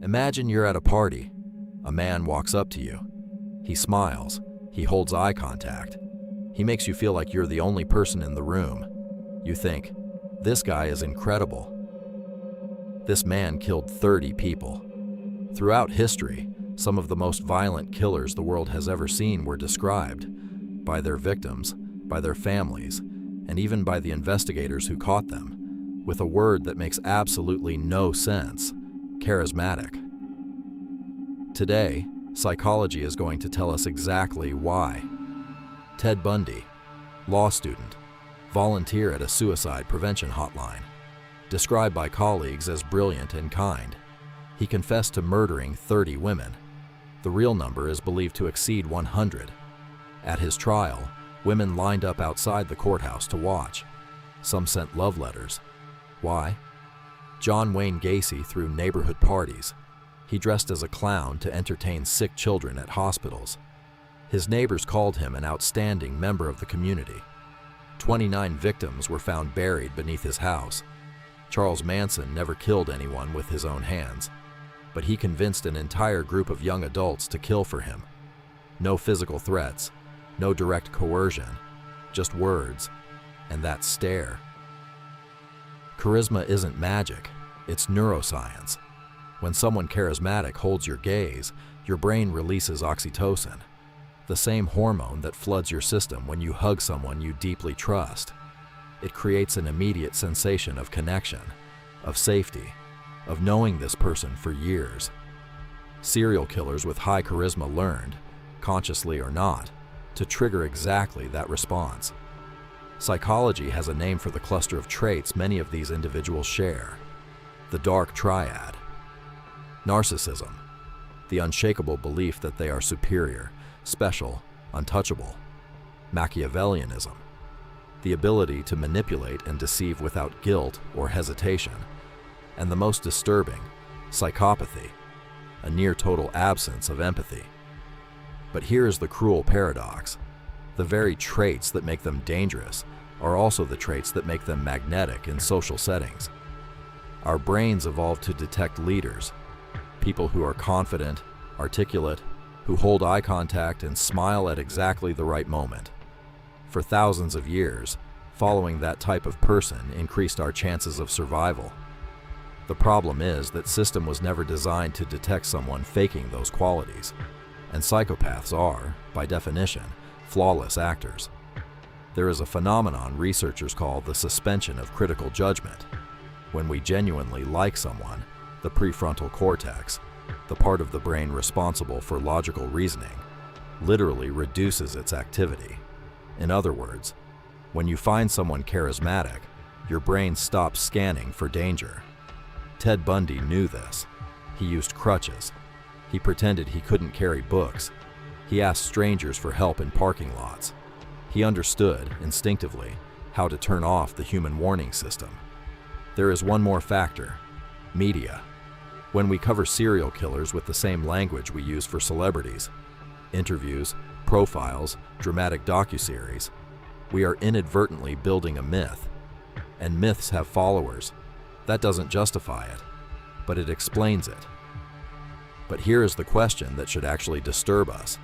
Imagine you're at a party. A man walks up to you. He smiles. He holds eye contact. He makes you feel like you're the only person in the room. You think, this guy is incredible. This man killed 30 people. Throughout history, some of the most violent killers the world has ever seen were described by their victims, by their families, and even by the investigators who caught them, with a word that makes absolutely no sense: charismatic. Today, psychology is going to tell us exactly why. Ted Bundy, law student, volunteer at a suicide prevention hotline, described by colleagues as brilliant and kind. He confessed to murdering 30 women. The real number is believed to exceed 100. At his trial, women lined up outside the courthouse to watch. Some sent love letters. Why? Wayne Gacy threw neighborhood parties. He dressed as a clown to entertain sick children at hospitals. His neighbors called him an outstanding member of the community. 29 victims were found buried beneath his house. Charles Manson never killed anyone with his own hands, but he convinced an entire group of young adults to kill for him. No physical threats, no direct coercion, just words, and that stare. Charisma isn't magic, it's neuroscience. When someone charismatic holds your gaze, your brain releases oxytocin, the same hormone that floods your system when you hug someone you deeply trust. It creates an immediate sensation of connection, of safety, of knowing this person for years. Serial killers with high charisma learned, consciously or not, to trigger exactly that response. Psychology has a name for the cluster of traits many of these individuals share: the Dark Triad. Narcissism, the unshakable belief that they are superior, special, untouchable. Machiavellianism, the ability to manipulate and deceive without guilt or hesitation. And the most disturbing, psychopathy, a near-total absence of empathy. But here is the cruel paradox. The very traits that make them dangerous are also the traits that make them magnetic in social settings. Our brains evolved to detect leaders, people who are confident, articulate, who hold eye contact and smile at exactly the right moment. For thousands of years, following that type of person increased our chances of survival. The problem is that system was never designed to detect someone faking those qualities, and psychopaths are, by definition, flawless actors. There is a phenomenon researchers call the suspension of critical judgment. When we genuinely like someone, the prefrontal cortex, the part of the brain responsible for logical reasoning, literally reduces its activity. In other words, when you find someone charismatic, your brain stops scanning for danger. Ted Bundy knew this. He used crutches. He pretended he couldn't carry books. He asked strangers for help in parking lots. He understood, instinctively, how to turn off the human warning system. There is one more factor: media. When we cover serial killers with the same language we use for celebrities, interviews, profiles, dramatic docuseries, we are inadvertently building a myth. And myths have followers. That doesn't justify it, but it explains it. But here is the question that should actually disturb us.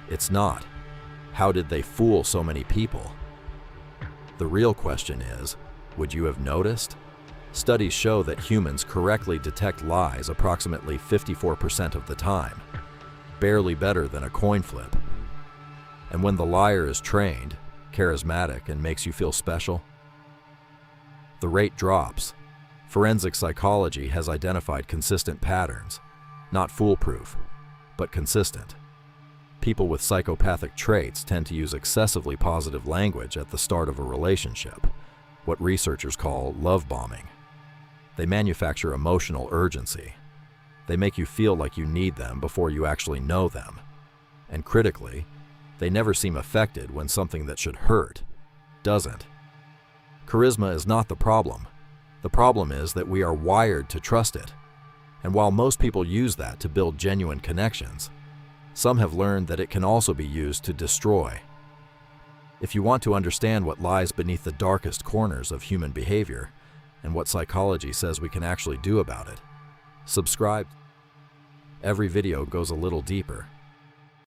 It's not, how did they fool so many people? The real question is, would you have noticed? Studies show that humans correctly detect lies approximately 54% of the time, barely better than a coin flip. And when the liar is trained, charismatic, and makes you feel special, the rate drops. Forensic psychology has identified consistent patterns, not foolproof, but consistent. People with psychopathic traits tend to use excessively positive language at the start of a relationship, what researchers call love bombing. They manufacture emotional urgency. They make you feel like you need them before you actually know them. And critically, they never seem affected when something that should hurt doesn't. Charisma is not the problem. The problem is that we are wired to trust it. And while most people use that to build genuine connections, some have learned that it can also be used to destroy. If you want to understand what lies beneath the darkest corners of human behavior and what psychology says we can actually do about it, subscribe. Every video goes a little deeper,